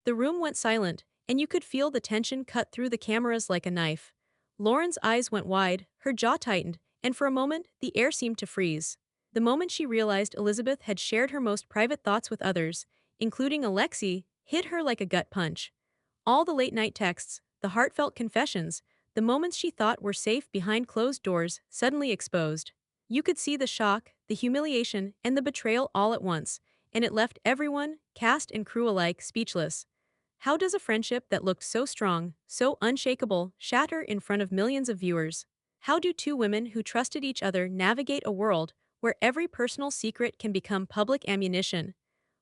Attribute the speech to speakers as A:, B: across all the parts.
A: The room went silent, and you could feel the tension cut through the cameras like a knife. Lauren's eyes went wide, her jaw tightened, and for a moment, the air seemed to freeze. The moment she realized Elizabeth had shared her most private thoughts with others, including Alexei, hit her like a gut punch. All the late-night texts, the heartfelt confessions, the moments she thought were safe behind closed doors, suddenly exposed. You could see the shock, the humiliation, and the betrayal all at once, and it left everyone, cast and crew alike, speechless. How does a friendship that looked so strong, so unshakable, shatter in front of millions of viewers? How do two women who trusted each other navigate a world where every personal secret can become public ammunition?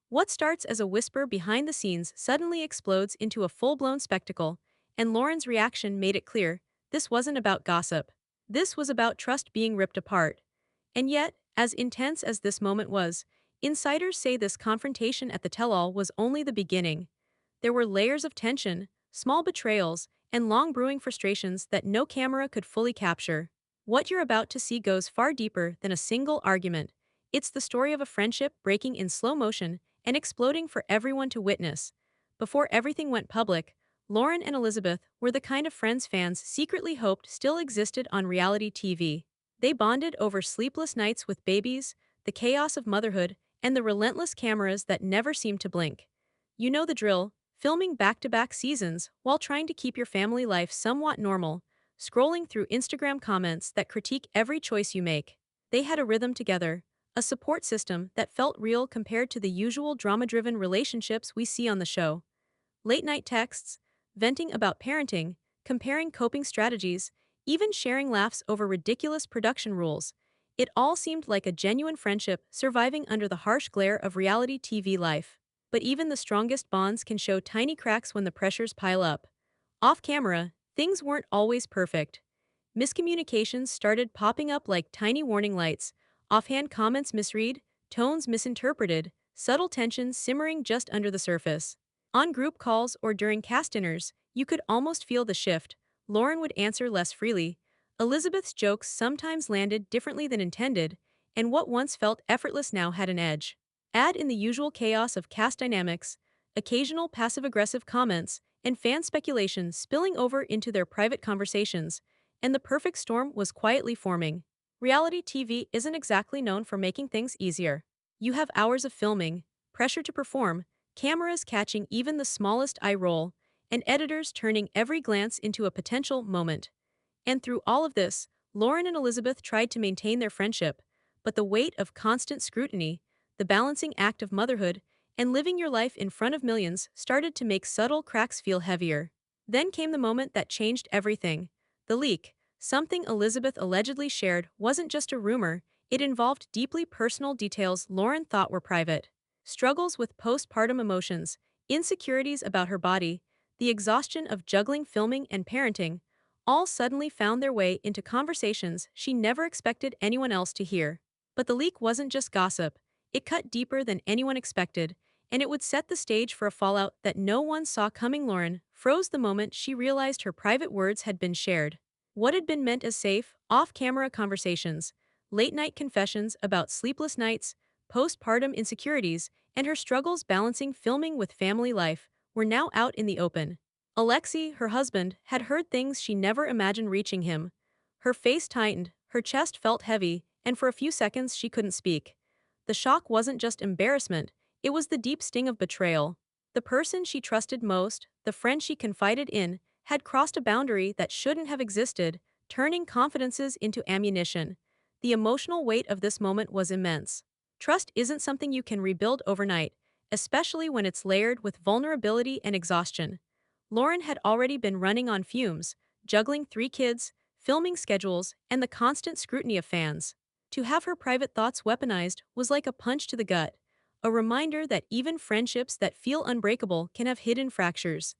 A: What starts as a whisper behind the scenes suddenly explodes into a full-blown spectacle, and Lauren's reaction made it clear this wasn't about gossip. This was about trust being ripped apart. And yet, as intense as this moment was, insiders say this confrontation at the tell-all was only the beginning. There were layers of tension, small betrayals, and long brewing frustrations that no camera could fully capture. What you're about to see goes far deeper than a single argument. It's the story of a friendship breaking in slow motion and exploding for everyone to witness. Before everything went public, Lauren and Elizabeth were the kind of friends fans secretly hoped still existed on reality TV. They bonded over sleepless nights with babies, the chaos of motherhood, and the relentless cameras that never seemed to blink. You know the drill, filming back-to-back seasons while trying to keep your family life somewhat normal, scrolling through Instagram comments that critique every choice you make. They had a rhythm together, a support system that felt real compared to the usual drama-driven relationships we see on the show. Late-night texts, venting about parenting, comparing coping strategies, even sharing laughs over ridiculous production rules. It all seemed like a genuine friendship surviving under the harsh glare of reality TV life. But even the strongest bonds can show tiny cracks when the pressures pile up. Off camera, things weren't always perfect. Miscommunications started popping up like tiny warning lights, offhand comments misread, tones misinterpreted, subtle tensions simmering just under the surface. On group calls or during cast dinners, you could almost feel the shift. Lauren would answer less freely. Elizabeth's jokes sometimes landed differently than intended, and what once felt effortless now had an edge. Add in the usual chaos of cast dynamics, occasional passive-aggressive comments, and fan speculation spilling over into their private conversations, and the perfect storm was quietly forming. Reality TV isn't exactly known for making things easier. You have hours of filming, pressure to perform, cameras catching even the smallest eye roll, and editors turning every glance into a potential moment. And through all of this, Lauren and Elizabeth tried to maintain their friendship, but the weight of constant scrutiny, the balancing act of motherhood, and living your life in front of millions started to make subtle cracks feel heavier. Then came the moment that changed everything. The leak, something Elizabeth allegedly shared, wasn't just a rumor, it involved deeply personal details Lauren thought were private. Struggles with postpartum emotions, insecurities about her body, the exhaustion of juggling filming and parenting, all suddenly found their way into conversations she never expected anyone else to hear. But the leak wasn't just gossip, it cut deeper than anyone expected, and it would set the stage for a fallout that no one saw coming. Lauren froze the moment she realized her private words had been shared. What had been meant as safe, off-camera conversations, late-night confessions about sleepless nights, postpartum insecurities, and her struggles balancing filming with family life, were now out in the open. Alexei, her husband, had heard things she never imagined reaching him. Her face tightened, her chest felt heavy, and for a few seconds she couldn't speak. The shock wasn't just embarrassment, it was the deep sting of betrayal. The person she trusted most, the friend she confided in, had crossed a boundary that shouldn't have existed, turning confidences into ammunition. The emotional weight of this moment was immense. Trust isn't something you can rebuild overnight, especially when it's layered with vulnerability and exhaustion. Lauren had already been running on fumes, juggling 3 kids, filming schedules, and the constant scrutiny of fans. To have her private thoughts weaponized was like a punch to the gut, a reminder that even friendships that feel unbreakable can have hidden fractures.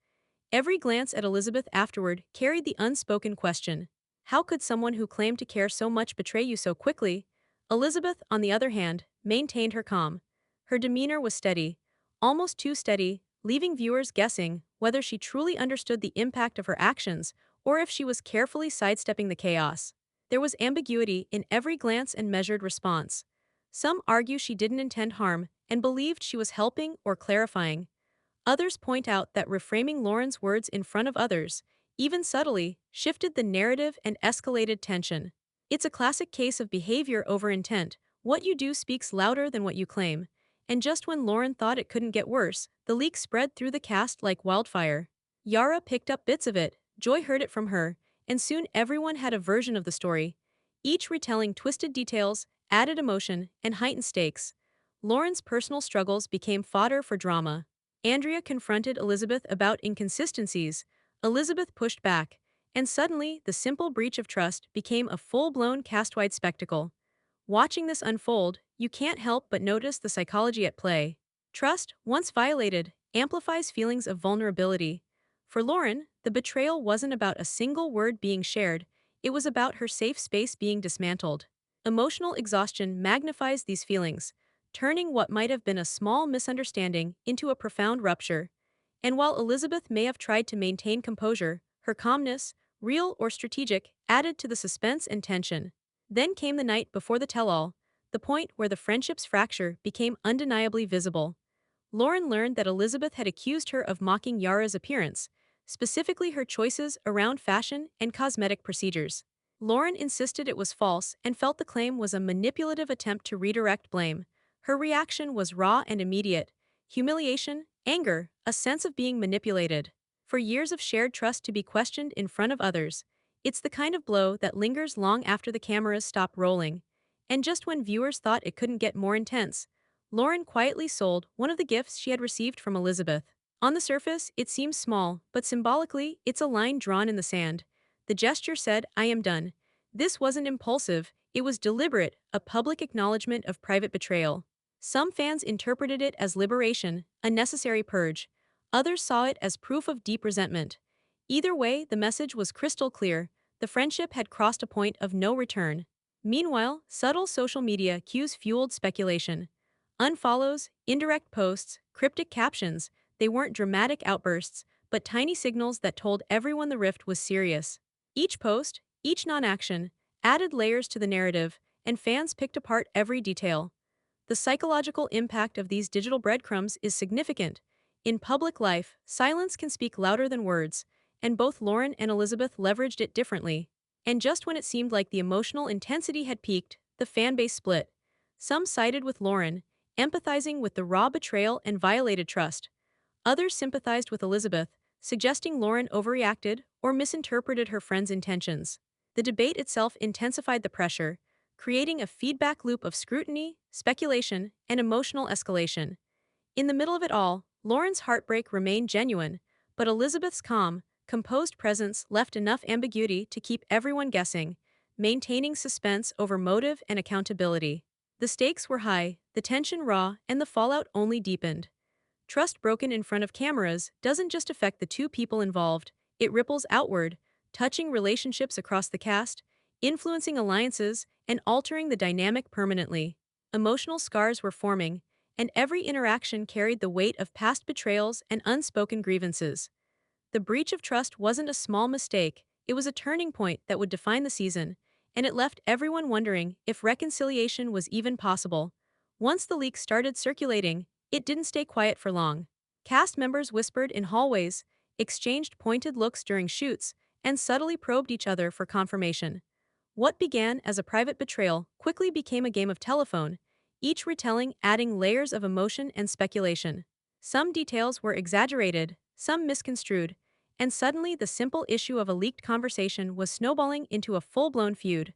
A: Every glance at Elizabeth afterward carried the unspoken question: how could someone who claimed to care so much betray you so quickly? Elizabeth, on the other hand, maintained her calm. Her demeanor was steady, almost too steady, leaving viewers guessing whether she truly understood the impact of her actions or if she was carefully sidestepping the chaos. There was ambiguity in every glance and measured response. Some argue she didn't intend harm and believed she was helping or clarifying. Others point out that reframing Lauren's words in front of others, even subtly, shifted the narrative and escalated tension. It's a classic case of behavior over intent. What you do speaks louder than what you claim. And just when Lauren thought it couldn't get worse, the leak spread through the cast like wildfire. Yara picked up bits of it, Joy heard it from her, and soon everyone had a version of the story, each retelling twisted details, added emotion, and heightened stakes. Lauren's personal struggles became fodder for drama. Andrea confronted Elizabeth about inconsistencies. Elizabeth pushed back, and suddenly the simple breach of trust became a full-blown cast-wide spectacle. Watching this unfold, you can't help but notice the psychology at play. Trust, once violated, amplifies feelings of vulnerability. For Lauren, the betrayal wasn't about a single word being shared, it was about her safe space being dismantled. Emotional exhaustion magnifies these feelings, turning what might have been a small misunderstanding into a profound rupture. And while Elizabeth may have tried to maintain composure, her calmness, real or strategic, added to the suspense and tension. Then came the night before the tell-all, the point where the friendship's fracture became undeniably visible. Lauren learned that Elizabeth had accused her of mocking Yara's appearance, specifically her choices around fashion and cosmetic procedures. Lauren insisted it was false and felt the claim was a manipulative attempt to redirect blame. Her reaction was raw and immediate: humiliation, anger, a sense of being manipulated. For years of shared trust to be questioned in front of others, it's the kind of blow that lingers long after the cameras stop rolling. And just when viewers thought it couldn't get more intense, Lauren quietly sold one of the gifts she had received from Elizabeth. On the surface, it seems small, but symbolically, it's a line drawn in the sand. The gesture said, "I am done." This wasn't impulsive, it was deliberate, a public acknowledgement of private betrayal. Some fans interpreted it as liberation, a necessary purge. Others saw it as proof of deep resentment. Either way, the message was crystal clear: the friendship had crossed a point of no return. Meanwhile, subtle social media cues fueled speculation. Unfollows, indirect posts, cryptic captions, they weren't dramatic outbursts, but tiny signals that told everyone the rift was serious. Each post, each non-action, added layers to the narrative, and fans picked apart every detail. The psychological impact of these digital breadcrumbs is significant. In public life, silence can speak louder than words, and both Lauren and Elizabeth leveraged it differently. And just when it seemed like the emotional intensity had peaked, the fanbase split. Some sided with Lauren, empathizing with the raw betrayal and violated trust. Others sympathized with Elizabeth, suggesting Lauren overreacted or misinterpreted her friend's intentions. The debate itself intensified the pressure, creating a feedback loop of scrutiny, speculation, and emotional escalation. In the middle of it all, Lauren's heartbreak remained genuine, but Elizabeth's calm, composed presence left enough ambiguity to keep everyone guessing, maintaining suspense over motive and accountability. The stakes were high, the tension raw, and the fallout only deepened. Trust broken in front of cameras doesn't just affect the two people involved, it ripples outward, touching relationships across the cast, influencing alliances, and altering the dynamic permanently. Emotional scars were forming, and every interaction carried the weight of past betrayals and unspoken grievances. The breach of trust wasn't a small mistake, it was a turning point that would define the season, and it left everyone wondering if reconciliation was even possible. Once the leaks started circulating, it didn't stay quiet for long. Cast members whispered in hallways, exchanged pointed looks during shoots, and subtly probed each other for confirmation. What began as a private betrayal quickly became a game of telephone, each retelling adding layers of emotion and speculation. Some details were exaggerated, some misconstrued, and suddenly the simple issue of a leaked conversation was snowballing into a full-blown feud.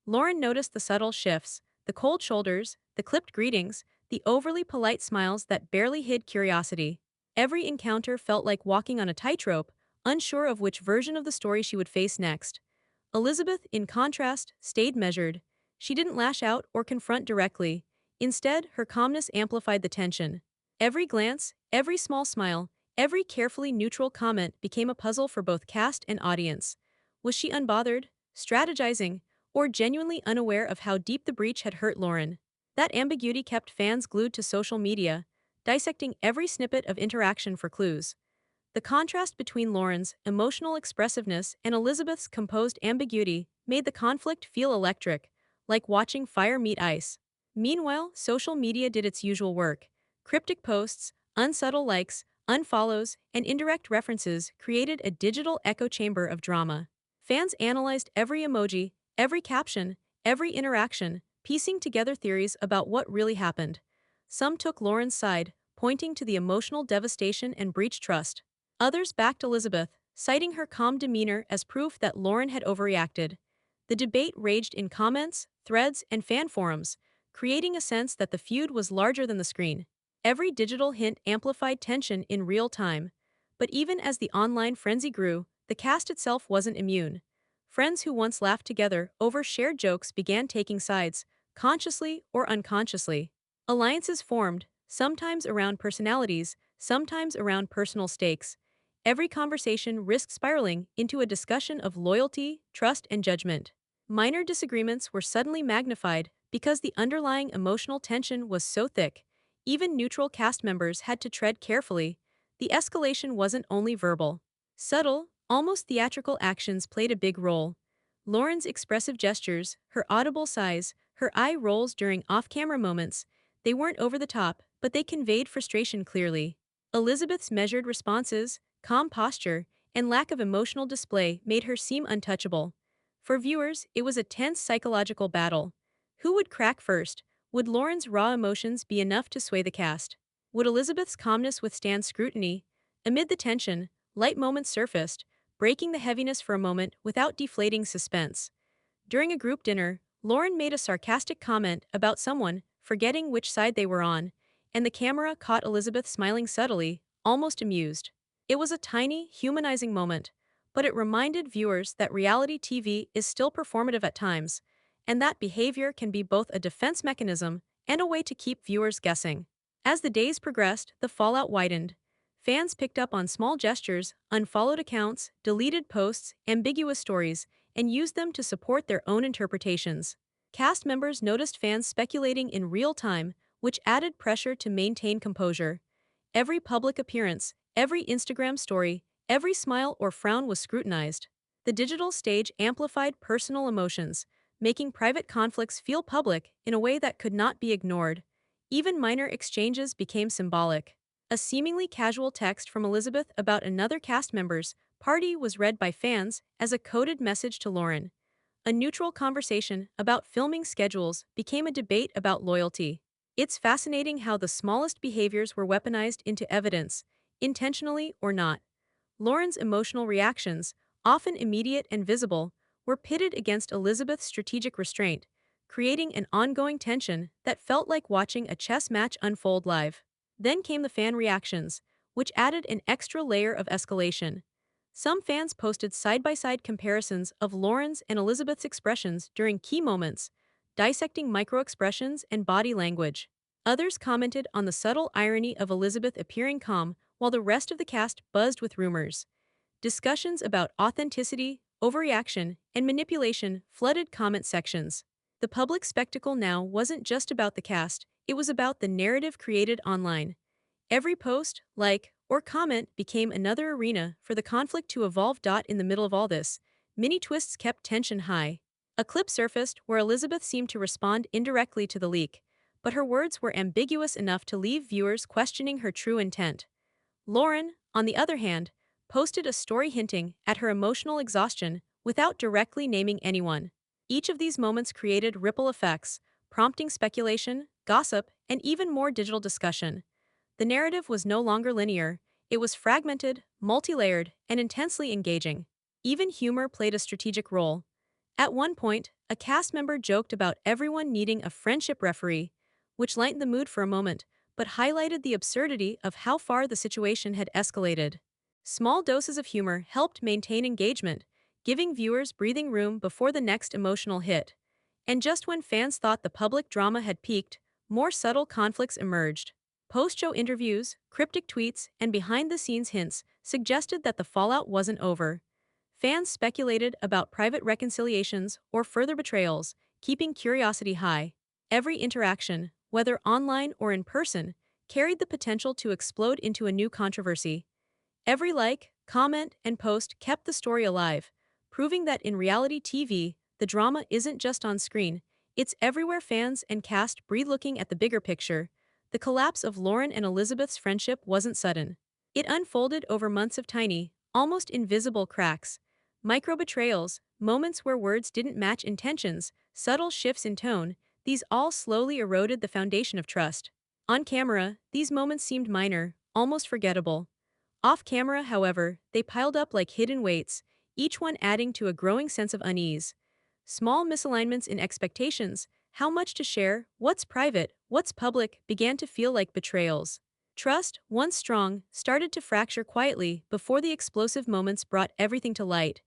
A: Lauren noticed the subtle shifts, the cold shoulders, the clipped greetings, the overly polite smiles that barely hid curiosity. Every encounter felt like walking on a tightrope, unsure of which version of the story she would face next. Elizabeth, in contrast, stayed measured. She didn't lash out or confront directly. Instead, her calmness amplified the tension. Every glance, every small smile, every carefully neutral comment became a puzzle for both cast and audience. Was she unbothered, strategizing, or genuinely unaware of how deep the breach had hurt Lauren? That ambiguity kept fans glued to social media, dissecting every snippet of interaction for clues. The contrast between Lauren's emotional expressiveness and Elizabeth's composed ambiguity made the conflict feel electric, like watching fire meet ice. Meanwhile, social media did its usual work: cryptic posts, unsubtle likes, unfollows, and indirect references created a digital echo chamber of drama. Fans analyzed every emoji, every caption, every interaction, piecing together theories about what really happened. Some took Lauren's side, pointing to the emotional devastation and breached trust. Others backed Elizabeth, citing her calm demeanor as proof that Lauren had overreacted. The debate raged in comments, threads, and fan forums, creating a sense that the feud was larger than the screen. Every digital hint amplified tension in real time. But even as the online frenzy grew, the cast itself wasn't immune. Friends who once laughed together over shared jokes began taking sides, consciously or unconsciously. Alliances formed, sometimes around personalities, sometimes around personal stakes. Every conversation risked spiraling into a discussion of loyalty, trust, and judgment. Minor disagreements were suddenly magnified because the underlying emotional tension was so thick. Even neutral cast members had to tread carefully. The escalation wasn't only verbal. Subtle, almost theatrical actions played a big role. Lauren's expressive gestures, her audible sighs, her eye rolls during off-camera moments, they weren't over the top, but they conveyed frustration clearly. Elizabeth's measured responses, calm posture, and lack of emotional display made her seem untouchable. For viewers, it was a tense psychological battle. Who would crack first? Would Lauren's raw emotions be enough to sway the cast? Would Elizabeth's calmness withstand scrutiny? Amid the tension, light moments surfaced, breaking the heaviness for a moment without deflating suspense. During a group dinner, Lauren made a sarcastic comment about someone forgetting which side they were on, and the camera caught Elizabeth smiling subtly, almost amused. It was a tiny, humanizing moment, but it reminded viewers that reality TV is still performative at times, and that behavior can be both a defense mechanism and a way to keep viewers guessing. As the days progressed, the fallout widened. Fans picked up on small gestures, unfollowed accounts, deleted posts, ambiguous stories, and used them to support their own interpretations. Cast members noticed fans speculating in real time, which added pressure to maintain composure. Every public appearance, every Instagram story, every smile or frown was scrutinized. The digital stage amplified personal emotions, making private conflicts feel public in a way that could not be ignored. Even minor exchanges became symbolic. A seemingly casual text from Elizabeth about another cast member's party was read by fans as a coded message to Lauren. A neutral conversation about filming schedules became a debate about loyalty. It's fascinating how the smallest behaviors were weaponized into evidence, intentionally or not. Lauren's emotional reactions, often immediate and visible, were pitted against Elizabeth's strategic restraint, creating an ongoing tension that felt like watching a chess match unfold live. Then came the fan reactions, which added an extra layer of escalation. Some fans posted side-by-side comparisons of Lauren's and Elizabeth's expressions during key moments, dissecting micro-expressions and body language. Others commented on the subtle irony of Elizabeth appearing calm while the rest of the cast buzzed with rumors. Discussions about authenticity, overreaction, and manipulation flooded comment sections. The public spectacle now wasn't just about the cast, it was about the narrative created online. Every post, like, or comment became another arena for the conflict to evolve. In the middle of all this, mini twists kept tension high. A clip surfaced where Elizabeth seemed to respond indirectly to the leak, but her words were ambiguous enough to leave viewers questioning her true intent. Lauren, on the other hand, posted a story hinting at her emotional exhaustion without directly naming anyone. Each of these moments created ripple effects, prompting speculation, gossip, and even more digital discussion. The narrative was no longer linear, it was fragmented, multi-layered, and intensely engaging. Even humor played a strategic role. At one point, a cast member joked about everyone needing a friendship referee, which lightened the mood for a moment, but highlighted the absurdity of how far the situation had escalated. Small doses of humor helped maintain engagement, giving viewers breathing room before the next emotional hit. And just when fans thought the public drama had peaked, more subtle conflicts emerged. Post-show interviews, cryptic tweets, and behind-the-scenes hints suggested that the fallout wasn't over. Fans speculated about private reconciliations or further betrayals, keeping curiosity high. Every interaction, whether online or in person, carried the potential to explode into a new controversy. Every like, comment, and post kept the story alive, proving that in reality TV, the drama isn't just on screen, it's everywhere. Fans and cast breathe. Looking at the bigger picture, the collapse of Lauren and Elizabeth's friendship wasn't sudden. It unfolded over months of tiny, almost invisible cracks. Micro betrayals, moments where words didn't match intentions, subtle shifts in tone, these all slowly eroded the foundation of trust. On camera, these moments seemed minor, almost forgettable. Off camera, however, they piled up like hidden weights, each one adding to a growing sense of unease. Small misalignments in expectations, how much to share, what's private, what's public, began to feel like betrayals. Trust, once strong, started to fracture quietly before the explosive moments brought everything to light.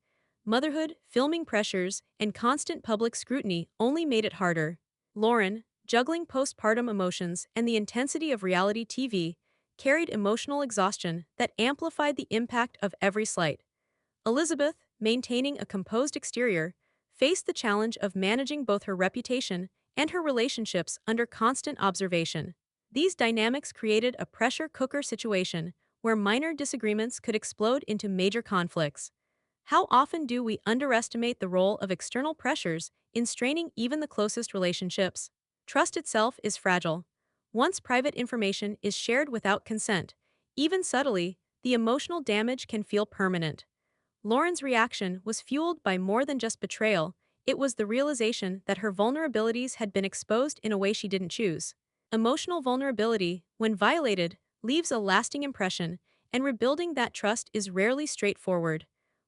A: Motherhood, filming pressures, and constant public scrutiny only made it harder. Lauren, juggling postpartum emotions and the intensity of reality TV, carried emotional exhaustion that amplified the impact of every slight. Elizabeth, maintaining a composed exterior, faced the challenge of managing both her reputation and her relationships under constant observation. These dynamics created a pressure cooker situation where minor disagreements could explode into major conflicts. How often do we underestimate the role of external pressures in straining even the closest relationships? Trust itself is fragile. Once private information is shared without consent, even subtly, the emotional damage can feel permanent. Lauren's reaction was fueled by more than just betrayal, it was the realization that her vulnerabilities had been exposed in a way she didn't choose. Emotional vulnerability, when violated, leaves a lasting impression, and rebuilding that trust is rarely straightforward.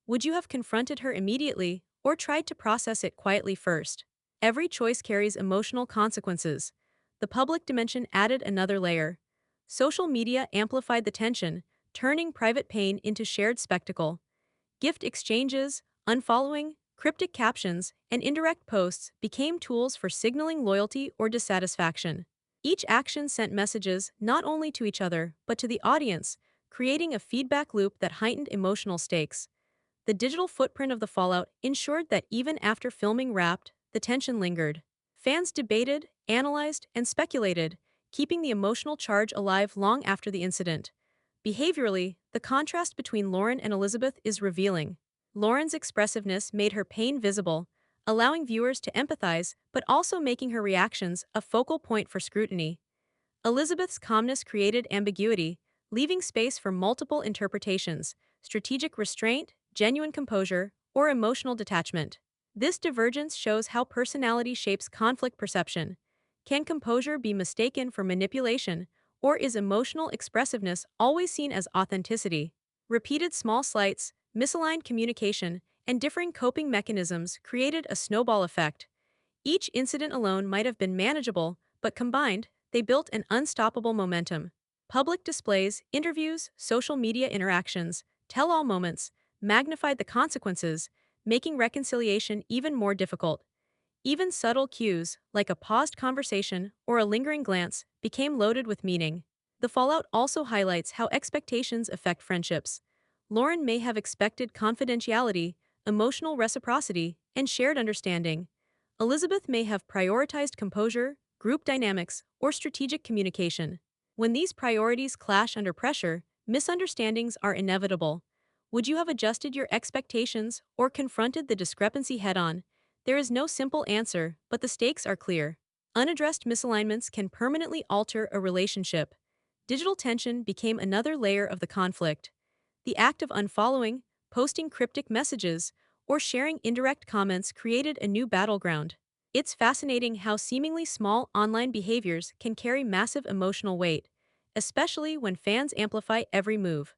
A: Would you have confronted her immediately, or tried to process it quietly first? Every choice carries emotional consequences. The public dimension added another layer. Social media amplified the tension, turning private pain into shared spectacle. Gift exchanges, unfollowing, cryptic captions, and indirect posts became tools for signaling loyalty or dissatisfaction. Each action sent messages not only to each other but to the audience, creating a feedback loop that heightened emotional stakes. The digital footprint of the fallout ensured that even after filming wrapped, the tension lingered. Fans debated, analyzed, and speculated, keeping the emotional charge alive long after the incident. Behaviorally, the contrast between Lauren and Elizabeth is revealing. Lauren's expressiveness made her pain visible, allowing viewers to empathize but also making her reactions a focal point for scrutiny. Elizabeth's calmness created ambiguity, leaving space for multiple interpretations, strategic restraint, genuine composure, or emotional detachment. This divergence shows how personality shapes conflict perception. Can composure be mistaken for manipulation, or is emotional expressiveness always seen as authenticity? Repeated small slights, misaligned communication, and differing coping mechanisms created a snowball effect. Each incident alone might have been manageable, but combined, they built an unstoppable momentum. Public displays, interviews, social media interactions, tell-all moments, magnified the consequences, making reconciliation even more difficult. Even subtle cues, like a paused conversation or a lingering glance, became loaded with meaning. The fallout also highlights how expectations affect friendships. Lauren may have expected confidentiality, emotional reciprocity, and shared understanding. Elizabeth may have prioritized composure, group dynamics, or strategic communication. When these priorities clash under pressure, misunderstandings are inevitable. Would you have adjusted your expectations or confronted the discrepancy head-on? There is no simple answer, but the stakes are clear. Unaddressed misalignments can permanently alter a relationship. Digital tension became another layer of the conflict. The act of unfollowing, posting cryptic messages, or sharing indirect comments created a new battleground. It's fascinating how seemingly small online behaviors can carry massive emotional weight, especially when fans amplify every move.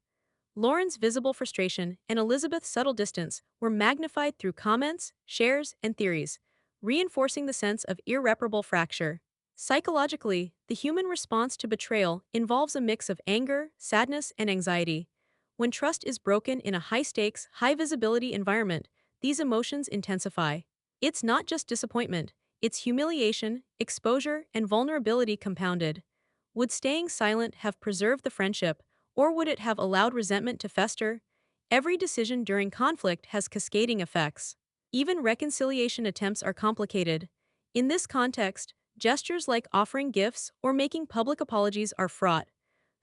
A: Lauren's visible frustration and Elizabeth's subtle distance were magnified through comments, shares, and theories, reinforcing the sense of irreparable fracture. Psychologically, the human response to betrayal involves a mix of anger, sadness, and anxiety. When trust is broken in a high-stakes, high-visibility environment, these emotions intensify. It's not just disappointment, it's humiliation, exposure, and vulnerability compounded. Would staying silent have preserved the friendship, or would it have allowed resentment to fester? Every decision during conflict has cascading effects. Even reconciliation attempts are complicated. In this context, gestures like offering gifts or making public apologies are fraught.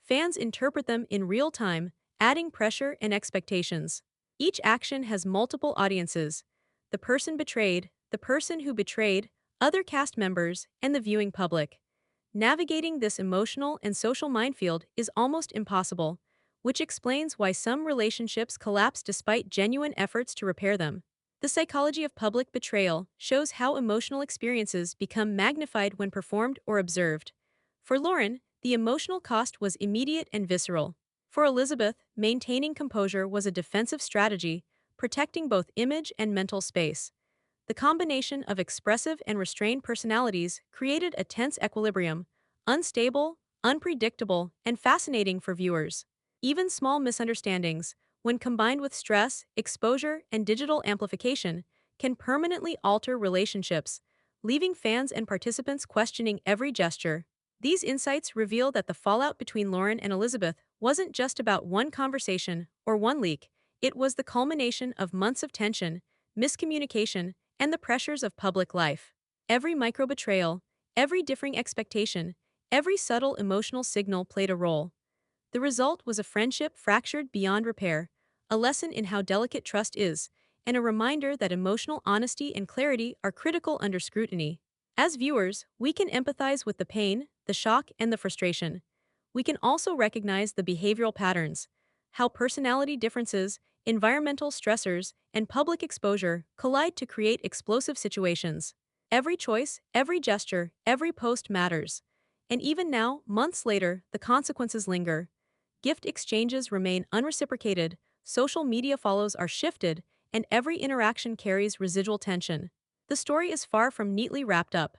A: Fans interpret them in real time, adding pressure and expectations. Each action has multiple audiences: the person betrayed, the person who betrayed, other cast members, and the viewing public. Navigating this emotional and social minefield is almost impossible. which explains why some relationships collapse despite genuine efforts to repair them. The psychology of public betrayal shows how emotional experiences become magnified when performed or observed. For Lauren, the emotional cost was immediate and visceral. For Elizabeth, maintaining composure was a defensive strategy, protecting both image and mental space. The combination of expressive and restrained personalities created a tense equilibrium, unstable, unpredictable, and fascinating for viewers. Even small misunderstandings, when combined with stress, exposure, and digital amplification, can permanently alter relationships, leaving fans and participants questioning every gesture. These insights reveal that the fallout between Lauren and Elizabeth wasn't just about one conversation or one leak, it was the culmination of months of tension, miscommunication, and the pressures of public life. Every micro-betrayal, every differing expectation, every subtle emotional signal played a role. The result was a friendship fractured beyond repair, a lesson in how delicate trust is, and a reminder that emotional honesty and clarity are critical under scrutiny. As viewers, we can empathize with the pain, the shock, and the frustration. We can also recognize the behavioral patterns, how personality differences, environmental stressors, and public exposure collide to create explosive situations. Every choice, every gesture, every post matters. And even now, months later, the consequences linger. Gift exchanges remain unreciprocated, social media follows are shifted, and every interaction carries residual tension. The story is far from neatly wrapped up.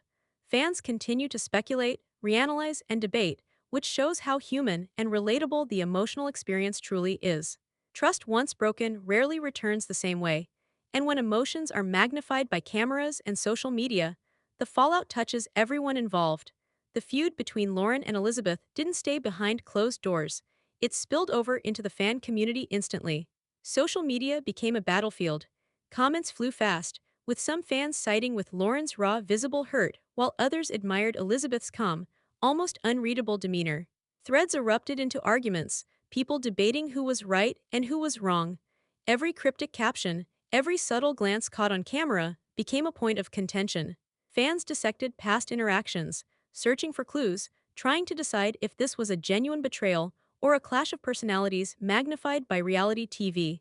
A: Fans continue to speculate, reanalyze, and debate, which shows how human and relatable the emotional experience truly is. Trust once broken rarely returns the same way, and when emotions are magnified by cameras and social media, the fallout touches everyone involved. The feud between Lauren and Elizabeth didn't stay behind closed doors. It spilled over into the fan community instantly. Social media became a battlefield. Comments flew fast, with some fans siding with Lauren's raw, visible hurt, while others admired Elizabeth's calm, almost unreadable demeanor. Threads erupted into arguments, people debating who was right and who was wrong. Every cryptic caption, every subtle glance caught on camera, became a point of contention. Fans dissected past interactions, searching for clues, trying to decide if this was a genuine betrayal or a clash of personalities magnified by reality TV.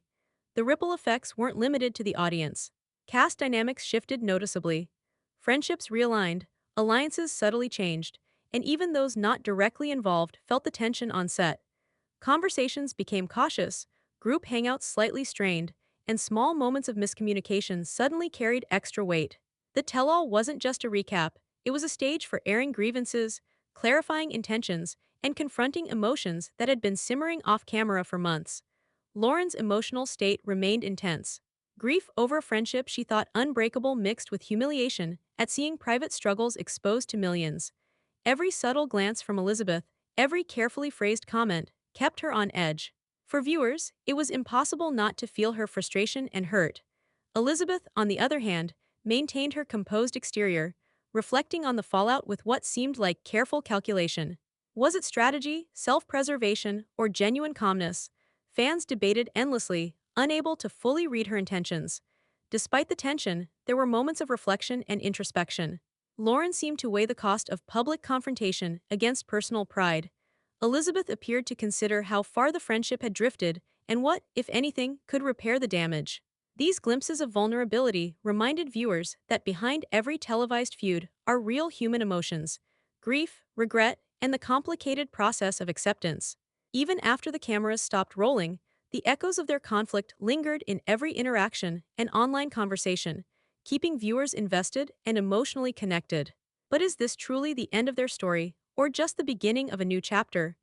A: The ripple effects weren't limited to the audience. Cast dynamics shifted noticeably. Friendships realigned, alliances subtly changed, and even those not directly involved felt the tension on set. Conversations became cautious, group hangouts slightly strained, and small moments of miscommunication suddenly carried extra weight. The tell-all wasn't just a recap, it was a stage for airing grievances, clarifying intentions, and confronting emotions that had been simmering off camera for months. Lauren's emotional state remained intense. Grief over a friendship she thought unbreakable mixed with humiliation at seeing private struggles exposed to millions. Every subtle glance from Elizabeth, every carefully phrased comment, kept her on edge. For viewers, it was impossible not to feel her frustration and hurt. Elizabeth, on the other hand, maintained her composed exterior, reflecting on the fallout with what seemed like careful calculation. Was it strategy, self-preservation, or genuine calmness? Fans debated endlessly, unable to fully read her intentions. Despite the tension, there were moments of reflection and introspection. Lauren seemed to weigh the cost of public confrontation against personal pride. Elizabeth appeared to consider how far the friendship had drifted and what, if anything, could repair the damage. These glimpses of vulnerability reminded viewers that behind every televised feud are real human emotions: grief, regret, and the complicated process of acceptance. Even after the cameras stopped rolling, the echoes of their conflict lingered in every interaction and online conversation, keeping viewers invested and emotionally connected. But is this truly the end of their story, or just the beginning of a new chapter?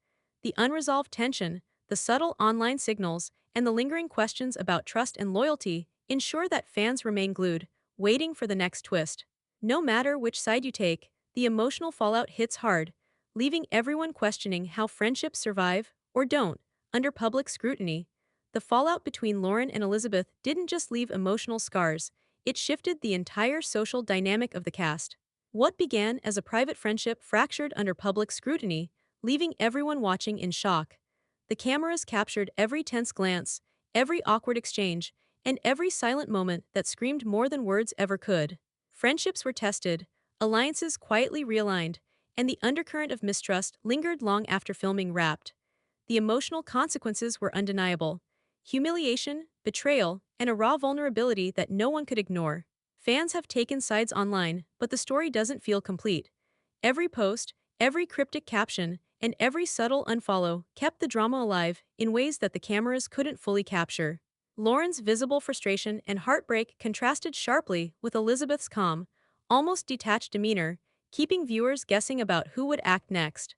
A: The unresolved tension, the subtle online signals, and the lingering questions about trust and loyalty ensure that fans remain glued, waiting for the next twist. No matter which side you take, the emotional fallout hits hard, leaving everyone questioning how friendships survive, or don't, under public scrutiny. The fallout between Lauren and Elizabeth didn't just leave emotional scars, it shifted the entire social dynamic of the cast. What began as a private friendship fractured under public scrutiny, leaving everyone watching in shock. The cameras captured every tense glance, every awkward exchange, and every silent moment that screamed more than words ever could. Friendships were tested, alliances quietly realigned, and the undercurrent of mistrust lingered long after filming wrapped. the emotional consequences were undeniable. Humiliation, betrayal, and a raw vulnerability that no one could ignore. Fans have taken sides online, but the story doesn't feel complete. Every post, every cryptic caption, and every subtle unfollow kept the drama alive in ways that the cameras couldn't fully capture. Lauren's visible frustration and heartbreak contrasted sharply with Elizabeth's calm, almost detached demeanor, keeping viewers guessing about who would act next.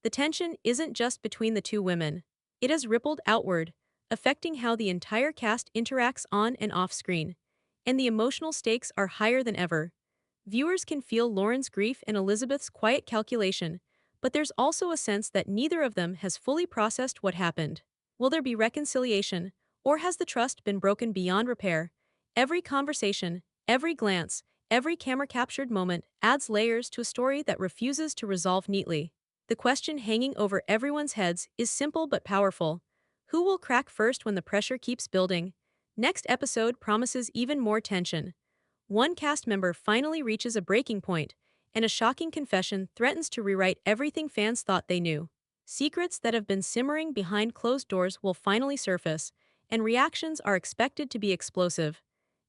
A: The tension isn't just between the two women. It has rippled outward, affecting how the entire cast interacts on and off screen. And the emotional stakes are higher than ever. Viewers can feel Lauren's grief and Elizabeth's quiet calculation, but there's also a sense that neither of them has fully processed what happened. Will there be reconciliation, or has the trust been broken beyond repair? Every conversation, every glance, every camera captured moment adds layers to a story that refuses to resolve neatly. The question hanging over everyone's heads is simple but powerful. Who will crack first when the pressure keeps building? Next episode promises even more tension. One cast member finally reaches a breaking point, and a shocking confession threatens to rewrite everything fans thought they knew. Secrets that have been simmering behind closed doors will finally surface, and reactions are expected to be explosive.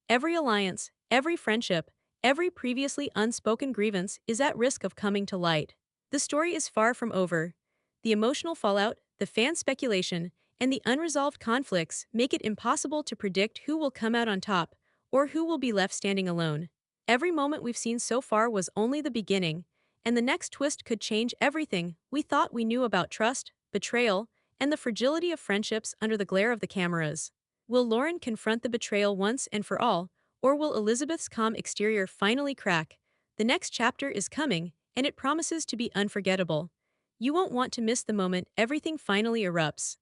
A: Every alliance, every friendship, every previously unspoken grievance is at risk of coming to light. The story is far from over. The emotional fallout, the fan speculation, and the unresolved conflicts make it impossible to predict who will come out on top or who will be left standing alone. Every moment we've seen so far was only the beginning, and the next twist could change everything we thought we knew about trust, betrayal, and the fragility of friendships under the glare of the cameras. Will Lauren confront the betrayal once and for all, or will Elizabeth's calm exterior finally crack? The next chapter is coming, and it promises to be unforgettable. You won't want to miss the moment everything finally erupts.